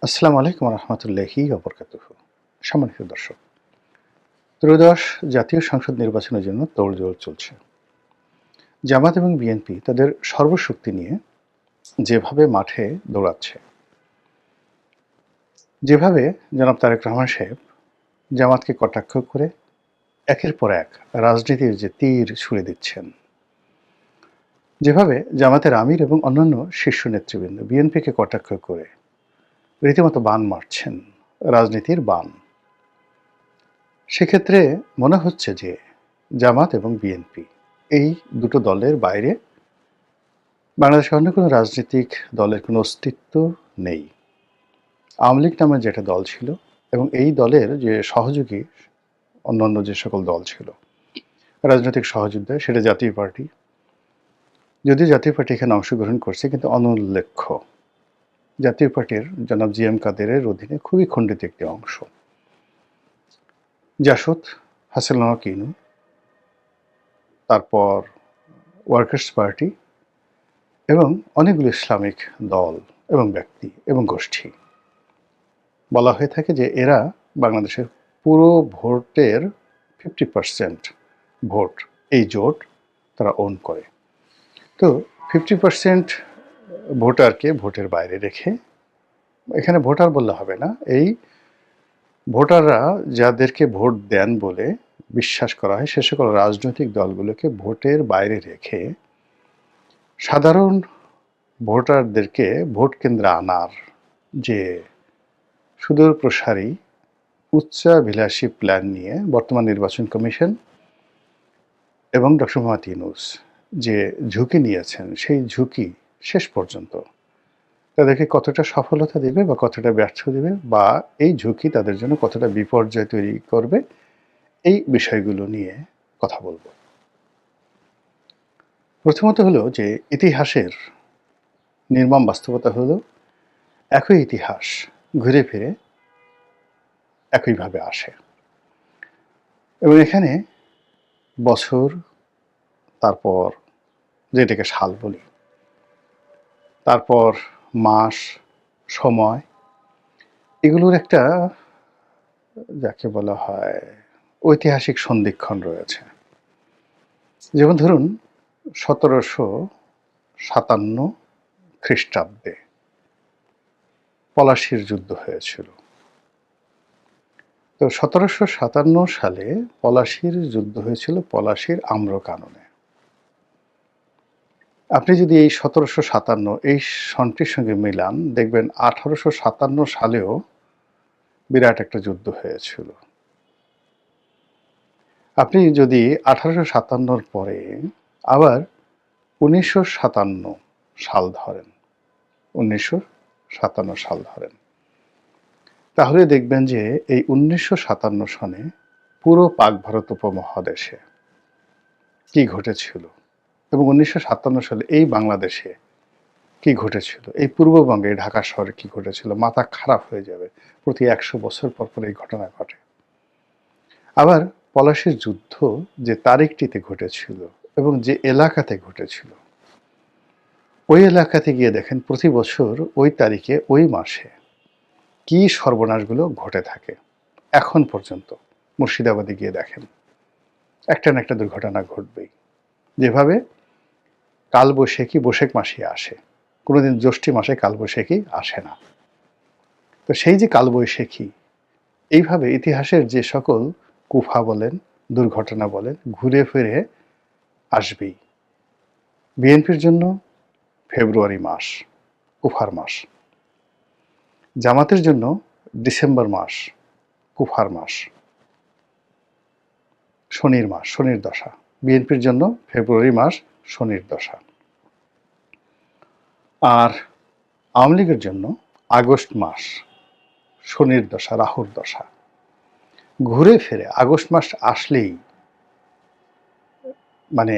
আসসালামু আলাইকুম রহমতুল্লাহি ওবরকাতুহু। সম্মানিত দর্শক, ত্রয়োদশ জাতীয় সংসদ নির্বাচনের জন্য তোড়জোড় চলছে। জামাত এবং বিএনপি তাদের সর্বশক্তি নিয়ে যেভাবে মাঠে দৌড়াচ্ছে, যেভাবে জনাব তারেক রহমান সাহেব জামাতকে কটাক্ষ করে একের পর এক রাজনীতির যে তীর ছুঁড়ে দিচ্ছেন, যেভাবে জামাতের আমির এবং অন্যান্য শীর্ষ নেতৃবৃন্দ বিএনপিকে কটাক্ষ করে রীতিমতো বান মারছেন, রাজনীতির বান, সেক্ষেত্রে মনে হচ্ছে যে জামাত এবং বিএনপি এই দুটো দলের বাইরে বাংলাদেশে অন্য কোনো রাজনৈতিক দলের কোনো অস্তিত্ব নেই। আওয়ামী লীগ নামের যেটা দল ছিল এবং এই দলের যে সহযোগী অন্যান্য যে সকল দল ছিল রাজনৈতিক সহযোদ্ধা, সেটা জাতীয় পার্টি, যদিও জাতীয় পার্টি এখানে অংশগ্রহণ করছে কিন্তু অনুল্লেখ্য। জাতীয় পার্টির জনাব জি এম কাদেরের অধীনে খুবই খণ্ডিত একটি অংশ। জাসদ, হাসিনা কিনু, তারপর ওয়ার্কার্স পার্টি এবং অনেকগুলো ইসলামিক দল এবং ব্যক্তি এবং গোষ্ঠী। বলা হয়ে থাকে যে এরা বাংলাদেশের পুরো ভোটের 50% ভোট, এই জোট তারা ওন করে। তো 50% ভোটারকে ভোটের বাইরে রেখে, এখানে ভোটার বললে হবে না, এই ভোটাররা যাদেরকে ভোট দেন বলে বিশ্বাস করা হয় সে সকল রাজনৈতিক দলগুলোকে ভোটের বাইরে রেখে সাধারণ ভোটারদেরকে ভোট কেন্দ্রে আনার যে সুদূর প্রসারী উচ্চাভিলাষী প্ল্যান নিয়ে বর্তমান নির্বাচন কমিশন এবং ডক্টর মোহাম্মদ ইউনূস যে ঝুঁকি নিয়েছেন, সেই ঝুঁকি শেষ পর্যন্ত তাদেরকে কতটা সফলতা দেবে বা কতটা ব্যর্থ দেবে, বা এই ঝুঁকি তাদের জন্য কতটা বিপর্যয় তৈরি করবে, এই বিষয়গুলো নিয়ে কথা বলবো। প্রথমত হলো যে ইতিহাসের নির্মম বাস্তবতা হলো একই ইতিহাস ঘুরে ফিরে একইভাবে আসে এবং এখানে বছর, তারপর যেটাকে সাল বলি, তারপর মাস, সময়, এগুলোর একটা যাকে বলা হয় ঐতিহাসিক সন্ধিক্ষণ রয়েছে। যেমন ধরুন 1757 খ্রিস্টাব্দে পলাশীর যুদ্ধ হয়েছিল। তো 1757 সালে পলাশীর যুদ্ধ হয়েছিল পলাশীর আম্রকাননে। আপনি যদি এই 1757 এই সনটির সঙ্গে মিলান, দেখবেন 1857 সালেও বিরাট একটা যুদ্ধ হয়েছিল। আপনি যদি 1857 পরে আবার 1957 সাল ধরেন, 1957 সাল ধরেন, তাহলে দেখবেন যে এই 1957 সনে পুরো পাক ভারত উপমহাদেশে কি ঘটেছিল এবং 1957 সালে এই বাংলাদেশে কি ঘটেছিল, এই পূর্ববঙ্গে ঢাকা শহরে কি ঘটেছিল, মাথা খারাপ হয়ে যাবে। প্রতি 100 বছর পর পর এই ঘটনা ঘটে। আবার পলাশীর যুদ্ধ যে তারিখটিতে ঘটেছিল এবং যে এলাকাতে ঘটেছিল, ওই এলাকাতে গিয়ে দেখেন প্রতি বছর ওই তারিখে ওই মাসে কি সর্বনাশগুলো ঘটে থাকে। এখন পর্যন্ত মুর্শিদাবাদে গিয়ে দেখেন একটা না একটা দুর্ঘটনা ঘটবেই। যেভাবে কালবৈশাখী বৈশাখ মাসে আসে, কোনোদিন জ্যৈষ্ঠী মাসে কালবৈশাখী আসে না। তো সেই যে কালবৈশাখী, এইভাবে ইতিহাসের যে সকল কুফা বলেন, দুর্ঘটনা বলেন, ঘুরে ফিরে আসবেই। বিএনপির জন্য ফেব্রুয়ারি মাস কুফার মাস, জামাতের জন্য ডিসেম্বর মাস কুফার মাস, শনির মাস, শনির দশা। বিএনপির জন্য ফেব্রুয়ারি মাস শনির দশা। আর আওয়ামী লীগের জন্য আগস্ট মাস শনির দশা, রাহুর দশা। ঘুরে ফিরে আগস্ট মাস আসলেই মানে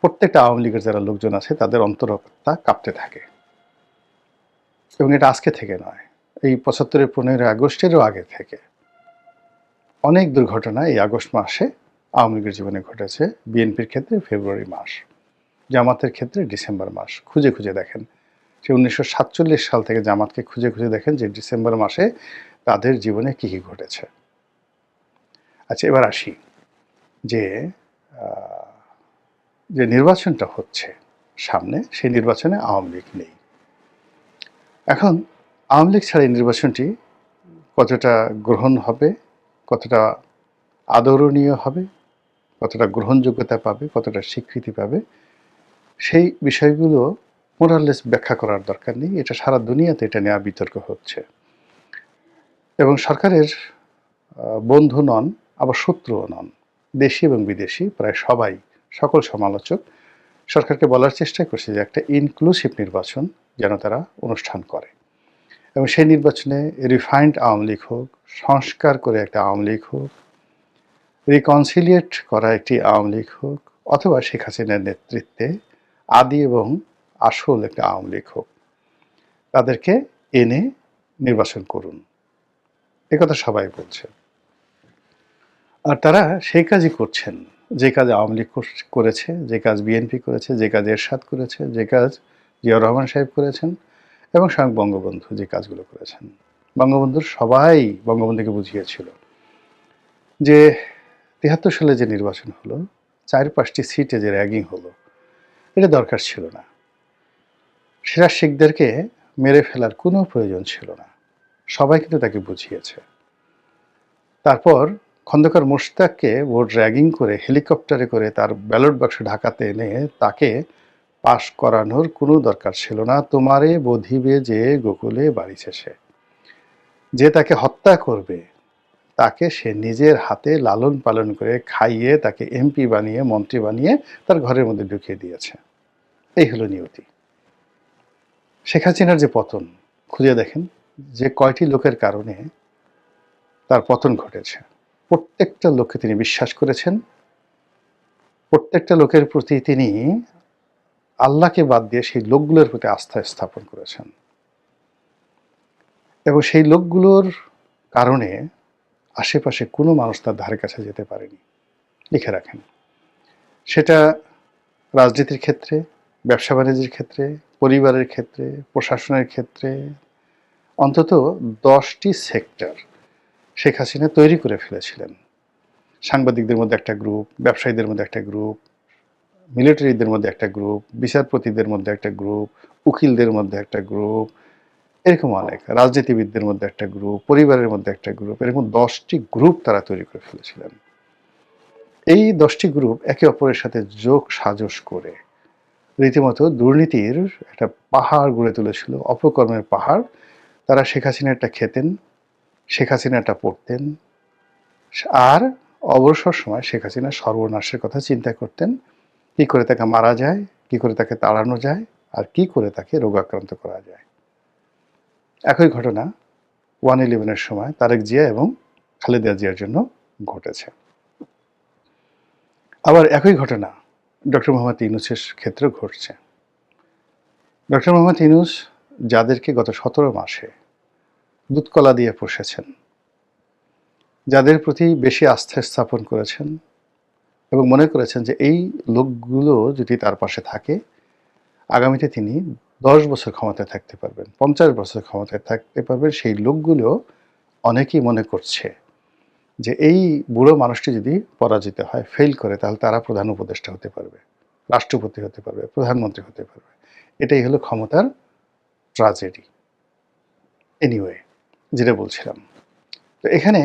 প্রত্যেকটা আওয়ামী লীগের যারা লোকজন আছে তাদের অন্তরটা কাঁপতে থাকে। এবং এটা আজকে থেকে নয়, এই 75-এর 15 আগস্টেরও আগে থেকে অনেক দুর্ঘটনা এই আগস্ট মাসে আওয়ামী লীগের জীবনে ঘটেছে। বিএনপির ক্ষেত্রে ফেব্রুয়ারি মাস, জামাতের ক্ষেত্রে ডিসেম্বর মাস। খুঁজে খুঁজে দেখেন সে 1947 সাল থেকে জামাতকে খুঁজে খুঁজে দেখেন যে ডিসেম্বর মাসে তাদের জীবনে কী কী ঘটেছে। আচ্ছা, এবার আসি যে যে নির্বাচনটা হচ্ছে সামনে, সেই নির্বাচনে আওয়ামী লীগ নেই। এখন আওয়ামী লীগ ছাড়া এই নির্বাচনটি কতটা গ্রহণ হবে, কতটা আদরণীয় হবে, কতটা গ্রহণযোগ্যতা পাবে, কতটা স্বীকৃতি পাবে, সেই বিষয়গুলো মোরাললেস ব্যাখ্যা করার দরকার নেই। এটা সারা দুনিয়াতে এটা নিয়ে বিতর্ক হচ্ছে এবং সরকারের বন্ধু নন, আবার শত্রুও নন। দেশি এবং বিদেশি প্রায় সবাই, সকল সমালোচক সরকারকে বলার চেষ্টা করছে যে একটা ইনক্লুসিভ নির্বাচন যেন তারা অনুষ্ঠান করে এবং সেই নির্বাচনে রিফাইন্ড আওয়ামী লীগ হোক, সংস্কার করে একটা আওয়ামী লীগ হোক, রিকনসিলিয়েট করা একটি আওয়ামী লীগ হোক, অথবা শেখ হাসিনার নেতৃত্বে আদি এবং আসল একটা আওয়ামী লীগ হোক, তাদেরকে এনে নির্বাচন করুন, একথা সবাই বলছে। আর তারা সেই কাজই করছেন যে কাজ আওয়ামী লীগ করেছে, যে কাজ বিএনপি করেছে, যে কাজ এরশাদ করেছে, যে কাজ জিয়াউর রহমান সাহেব করেছেন এবং স্বয়ং বঙ্গবন্ধু যে কাজগুলো করেছেন। বঙ্গবন্ধুর সবাই বঙ্গবন্ধুকে বুঝিয়েছিল যে ৭৩ সালে যে নির্বাচন হলো, ৪-৫টি সিটে যে র্যাগিং হলো, এটা দরকার ছিল না। সেরা শিখদেরকে মেরে ফেলার কোনো প্রয়োজন ছিল না। সবাই কিন্তু তাকে বুঝিয়েছে। তারপর খন্দকার মোশতাককে ভোট র্যাগিং করে হেলিকপ্টারে করে তার ব্যালট বাক্স ঢাকাতে এনে তাকে পাশ করানোর কোনো দরকার ছিল না। তোমারে বধিবে যে গোকুলে বাড়ি শেষে, যে তাকে হত্যা করবে তাকে সে নিজের হাতে লালন পালন করে খাইয়ে তাকে এমপি বানিয়ে, মন্ত্রী বানিয়ে তার ঘরের মধ্যে ঢুকিয়ে দিয়েছে। এই হলো নিয়তি। শেখ হাসিনার যে পতন, খুঁজে দেখেন যে কয়টি লোকের কারণে তার পতন ঘটেছে। প্রত্যেকটা লোককে তিনি বিশ্বাস করেছেন, প্রত্যেকটা লোকের প্রতি তিনি আল্লাহকে বাদ দিয়ে সেই লোকগুলোর প্রতি আস্থা স্থাপন করেছেন এবং সেই লোকগুলোর কারণে আশেপাশে কোনো মানুষ তার ধারে কাছে যেতে পারেনি। লিখে রাখেন, সেটা রাজনীতির ক্ষেত্রে, ব্যবসা বাণিজ্যের ক্ষেত্রে, পরিবারের ক্ষেত্রে, প্রশাসনের ক্ষেত্রে, অন্তত 10টি সেক্টর শেখ হাসিনা তৈরি করে ফেলেছিলেন। সাংবাদিকদের মধ্যে একটা গ্রুপ, ব্যবসায়ীদের মধ্যে একটা গ্রুপ, মিলিটারিদের মধ্যে একটা গ্রুপ, বিচারপতিদের মধ্যে একটা গ্রুপ, উকিলদের মধ্যে একটা গ্রুপ, এরকম অনেক, রাজনীতিবিদদের মধ্যে একটা গ্রুপ, পরিবারের মধ্যে একটা গ্রুপ, এরকম 10টি গ্রুপ তারা তৈরি করে ফেলেছিলেন। এই 10টি গ্রুপ একে অপরের সাথে যোগ সাজস করে রীতিমতো দুর্নীতির একটা পাহাড় গড়ে তুলেছিল, অপকর্মের পাহাড়। তারা শেখ হাসিনাটা খেতেন, শেখ হাসিনাটা পড়তেন, আর অবসর সময় শেখ হাসিনা সর্বনাশের কথা চিন্তা করতেন। কি করে তাকে মারা যায়, কি করে তাকে তাড়ানো যায়, আর কি করে তাকে রোগাক্রান্ত করা যায়। একই ঘটনা 1/11-এর সময় তারেক জিয়া এবং খালেদা জিয়ার জন্য ঘটেছে। আবার একই ঘটনা ডক্টর মোহাম্মদ ইউনূসের ক্ষেত্রেও ঘটছে। ডক্টর মোহাম্মদ ইউনূস যাদেরকে গত 17 মাসে দুধকলা দিয়ে পুষেছেন, যাদের প্রতি বেশি আস্থা স্থাপন করেছেন এবং মনে করেছেন যে এই লোকগুলো যদি তার পাশে থাকে, আগামীতে তিনি 10 বছর ক্ষমতায় থাকতে পারবেন, 50 বছর ক্ষমতায় থাকতে পারবেন, সেই লোকগুলো অনেকেই মনে করছে যে এই বুড়ো মানুষটি যদি পরাজিত হয়, ফেল করে, তাহলে তারা প্রধান উপদেষ্টা হতে পারবে, রাষ্ট্রপতি হতে পারবে, প্রধানমন্ত্রী হতে পারবে। এটাই হলো ক্ষমতার ট্রাজেডি। এনিওয়ে, যেটা বলছিলাম, তো এখানে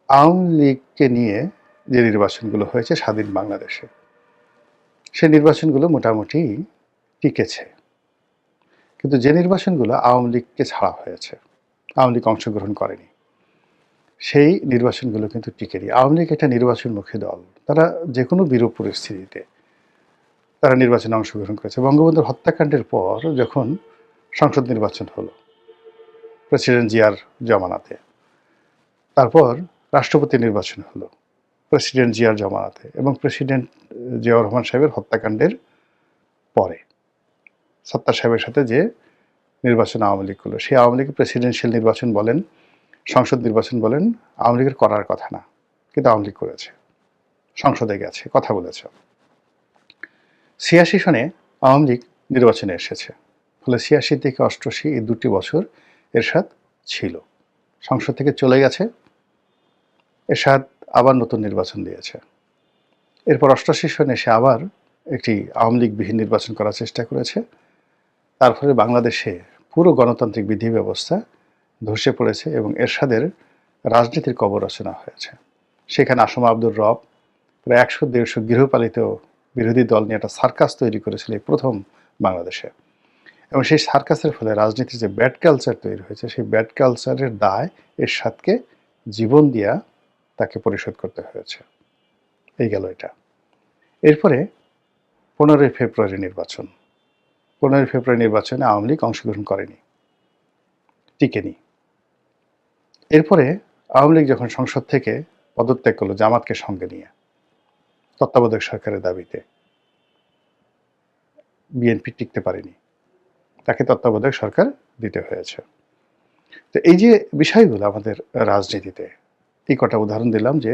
আওয়ামী লীগকে নিয়ে যে নির্বাচনগুলো হয়েছে স্বাধীন বাংলাদেশে, সেই নির্বাচনগুলো মোটামুটি টিকেছে। কিন্তু যে নির্বাচনগুলো আওয়ামী লীগকে ছাড়া হয়েছে, আওয়ামী লীগ অংশগ্রহণ করেনি, সেই নির্বাচনগুলো কিন্তু টিকেনি। আওয়ামী লীগ একটা নির্বাচনমুখী দল, তারা যে কোনো বিরূপ পরিস্থিতিতে তারা নির্বাচনে অংশগ্রহণ করেছে। বঙ্গবন্ধুর হত্যাকাণ্ডের পর যখন সংসদ নির্বাচন হলো প্রেসিডেন্ট জিয়ার জমানাতে, তারপর রাষ্ট্রপতি নির্বাচন হলো প্রেসিডেন্ট জিয়ার জমানাতে, এবং প্রেসিডেন্ট জিয়াউর রহমান সাহেবের হত্যাকাণ্ডের পরে সত্তার সাহেবের সাথে যে নির্বাচন আওয়ামী লীগ করলো, সেই আওয়ামী লীগের প্রেসিডেন্সিয়াল নির্বাচন বলেন, সংসদ নির্বাচন বলেন, আওয়ামী লীগের করার কথা না, কিন্তু আওয়ামী লীগ করেছে, সংসদে গেছে, কথা বলেছে। 86 সনে আওয়ামী লীগ নির্বাচনে এসেছে, ফলে ৮৬ থেকে ৮৮ এই ২টি বছর এরশাদ ছিল। সংসদ থেকে চলে গেছে, এরশাদ আবার নতুন নির্বাচন দিয়েছে। এরপর ৮৮ সনে এসে আবার একটি আওয়ামী লীগবিহীন নির্বাচন করার চেষ্টা করেছে। তার ফলে বাংলাদেশে পুরো গণতান্ত্রিক বিধি ব্যবস্থা ধসে পড়েছে এবং এরশাদের রাজনীতির কবর রচনা হয়েছে। সেখানে আসম আব্দুর রব প্রায় ১০০-১৫০ গৃহপালিত বিরোধী দল নিয়ে একটা সার্কাস তৈরি করেছিল এই প্রথম বাংলাদেশে। এবং সেই সার্কাসের ফলে রাজনীতির যে ব্যাড কালচার তৈরি হয়েছে, সেই ব্যাড কালচারের দায় এরশাদকে জীবন দিয়া তাকে পরিশোধ করতে হয়েছে। এই গেল এটা। এরপরে ১৫ই ফেব্রুয়ারি নির্বাচন। ১৫ই ফেব্রুয়ারি নির্বাচনে আওয়ামী লীগ অংশগ্রহণ করেনি, টিকেনি। এরপরে আওয়ামী লীগ যখন সংসদ থেকে পদত্যাগ করলো জামাতকে সঙ্গে নিয়ে তত্ত্বাবধায়ক সরকারের দাবিতে, বিএনপি টিকতে পারেনি, তাকে তত্ত্বাবধায়ক সরকার দিতে হয়েছে। তো এই যে বিষয়গুলো আমাদের রাজনীতিতে, এই কটা উদাহরণ দিলাম যে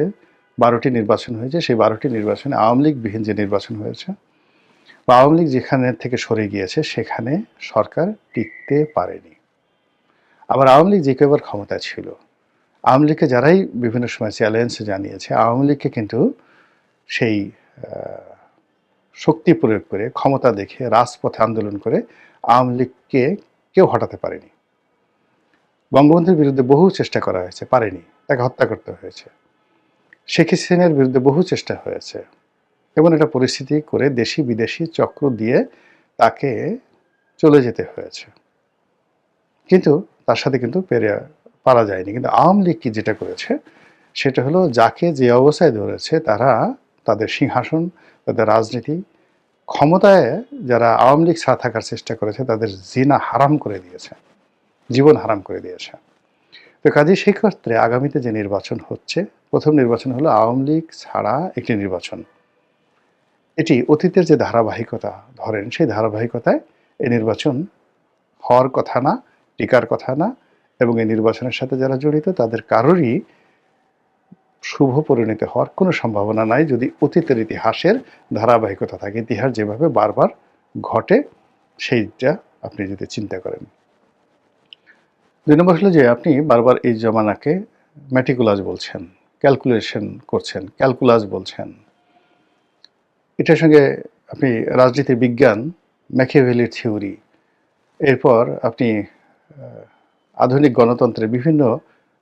১২টি নির্বাচন হয়েছে, সেই ১২টি নির্বাচনে আওয়ামী লীগবিহীন যে নির্বাচন হয়েছে বা আওয়ামী লীগ যেখানে থেকে সরে গিয়েছে সেখানে সরকার টিকতে পারেনি। আবার আওয়ামী লীগ যে কয়েকবার ক্ষমতা ছিল, আওয়ামী লীগকে যারাই বিভিন্ন সময় চ্যালেঞ্জ জানিয়েছে, আওয়ামী লীগকে কিন্তু সেই শক্তি প্রয়োগ করে, ক্ষমতা দেখে, রাজপথে আন্দোলন করে আওয়ামী লীগকে কেউ হটাতে পারেনি। বঙ্গবন্ধুর বিরুদ্ধে বহু চেষ্টা করা হয়েছে, পারেনি, তাকে হত্যা করতে হয়েছে। শেখ হাসিনার বিরুদ্ধে বহু চেষ্টা হয়েছে, এমন একটা পরিস্থিতি করে দেশি বিদেশি চক্র দিয়ে তাকে চলে যেতে হয়েছে, কিন্তু তার সাথে কিন্তু পারা যায়নি। কিন্তু আওয়ামী লীগ কি যেটা করেছে সেটা হলো, যাকে যে অবস্থায় ধরেছে তারা তাদের সিংহাসন, তাদের রাজনীতি, ক্ষমতায় যারা আওয়ামী লীগ ছাড়া থাকার চেষ্টা করেছে তাদের জিনা হারাম করে দিয়েছে, জীবন হারাম করে দিয়েছে। তো কাজেই সেই ক্ষেত্রে আগামীতে যে নির্বাচন হচ্ছে, প্রথম নির্বাচন হলো আওয়ামী লীগ ছাড়া একটি নির্বাচন। এটি অতীতের যে ধারাবাহিকতা ধরেন, সেই ধারাবাহিকতায় এই নির্বাচন হওয়ার কথা না, টিকার কথা না, এবং এই নির্বাচনের সাথে যারা জড়িত তাদের কারোরই শুভ পরিণত হওয়ার কোনো সম্ভাবনা নাই যদি অতীতের ইতিহাসের ধারাবাহিকতা থাকে। ইতিহাস যেভাবে বারবার ঘটে সেইটা আপনি যদি চিন্তা করেন। ২ নম্বর হলো যে আপনি বারবার এই জমানাকে ম্যাটিকুলাস বলছেন, ক্যালকুলেশন করছেন, ক্যালকুলাস বলছেন। এটার সঙ্গে আপনি রাজনীতির বিজ্ঞান, ম্যাকিয়াভেলির থিওরি, এরপর আপনি আধুনিক গণতন্ত্রের বিভিন্ন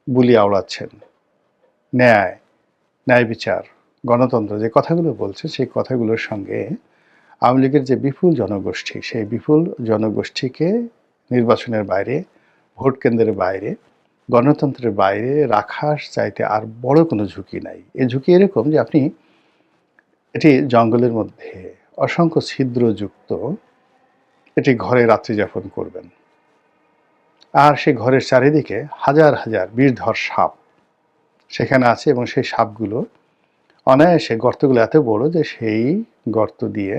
বুলি আওড়াচ্ছেন, ন্যায়, ন্যায় বিচার, গণতন্ত্র, যে কথাগুলো বলছে সেই কথাগুলোর সঙ্গে আওয়ামী লীগের যে বিপুল জনগোষ্ঠী, সেই বিপুল জনগোষ্ঠীকে নির্বাচনের বাইরে, ভোট কেন্দ্রের বাইরে, গণতন্ত্রের বাইরে রাখার চাইতে আর বড় কোনো ঝুঁকি নাই। এই ঝুঁকি এরকম যে আপনি এটি জঙ্গলের মধ্যে অসংখ্য ছিদ্রযুক্ত এটি ঘরে রাত্রি যাপন করবেন, আর সেই ঘরের চারিদিকে হাজার হাজার বিষধর সাপ সেখানে আছে, এবং সেই সাপগুলো অনায়াসে, গর্তগুলো এত বড় যে সেই গর্ত দিয়ে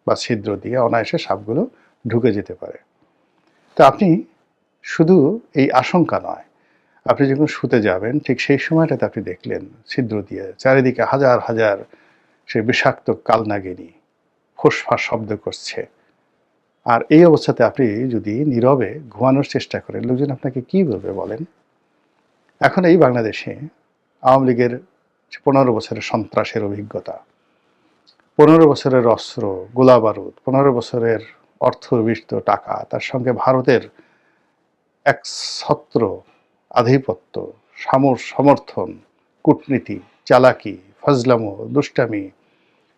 বা ছিদ্র দিয়ে অনায়াসে সাপগুলো ঢুকে যেতে পারে। তো আপনি শুধু এই আশঙ্কা নয়, আপনি যখন শুতে যাবেন ঠিক সেই সময়টাতে আপনি দেখলেন ছিদ্র দিয়ে চারিদিকে হাজার হাজার সে বিষাক্ত কালনাগিনী ফোঁসফাঁস শব্দ করছে, আর এই অবস্থাতে আপনি যদি নীরবে ঘুমানোর চেষ্টা করেন, লোকজন আপনাকে কি বলবে বলেন? এখন এই বাংলাদেশে আওয়ামী লীগের ১৫ বছরের সন্ত্রাসের অভিজ্ঞতা, ১৫ বছরের অস্ত্র, গোলাবারুদ, ১৫ বছরের অর্থবিষ্ট টাকা, তার সঙ্গে ভারতের একছত্র আধিপত্য, সমর্থন, কূটনীতি, চালাকি, ফজলামো, দুষ্টামি,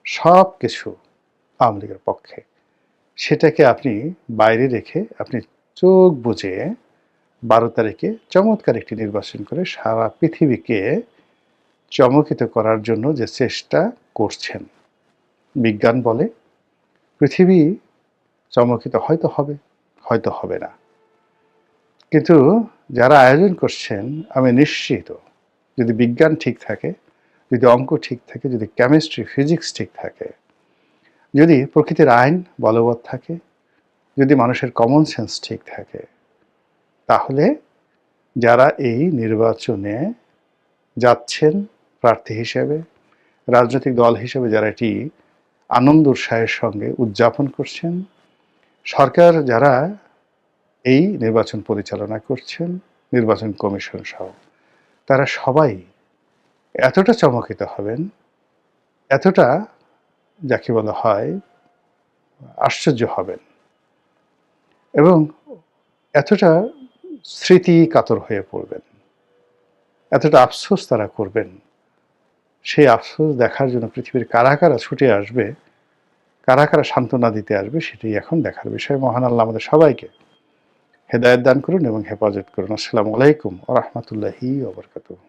সব কিছু আওয়ামী লীগের পক্ষে। সেটাকে আপনি বাইরে রেখে আপনি চোখ বুজে ১২ তারিখে চমৎকার একটি নির্বাচন করে সারা পৃথিবীকে চমকিত করার জন্য যে চেষ্টা করছেন। বিজ্ঞান বলে পৃথিবী চমকিত হয়তো হবে, হয়তো হবে না, কিন্তু যারা আয়োজন করছেন আমি নিশ্চিত, যদি বিজ্ঞান ঠিক থাকে, যদি অঙ্ক ঠিক থাকে, যদি কেমিস্ট্রি ফিজিক্স ঠিক থাকে, যদি প্রকৃতির আইন বলবৎ থাকে, যদি মানুষের কমন সেন্স ঠিক থাকে, তাহলে যারা এই নির্বাচনে যাচ্ছেন প্রার্থী হিসেবে, রাজনৈতিক দল হিসেবে যারা এটি আনন্দ উৎসাহের সঙ্গে উদযাপন করছেন, সরকার যারা এই নির্বাচন পরিচালনা করছেন, নির্বাচন কমিশন সহ, তারা সবাই এতটা চমকিত হবেন, এতটা যাকে বলা হয় আশ্চর্য হবেন এবং এতটা স্মৃতি কাতর হয়ে পড়বেন, এতটা আফসোস তারা করবেন। সেই আফসোস দেখার জন্য পৃথিবীর কারা কারা ছুটে আসবে, কারা কারা সান্ত্বনা দিতে আসবে, সেটাই এখন দেখার বিষয়। মহান আল্লাহ আমাদের সবাইকে হেদায়েত দান করুন এবং হেফাজত করুন। আসসালামু আলাইকুম ওয়া রাহমাতুল্লাহি ওয়া বারাকাতুহু।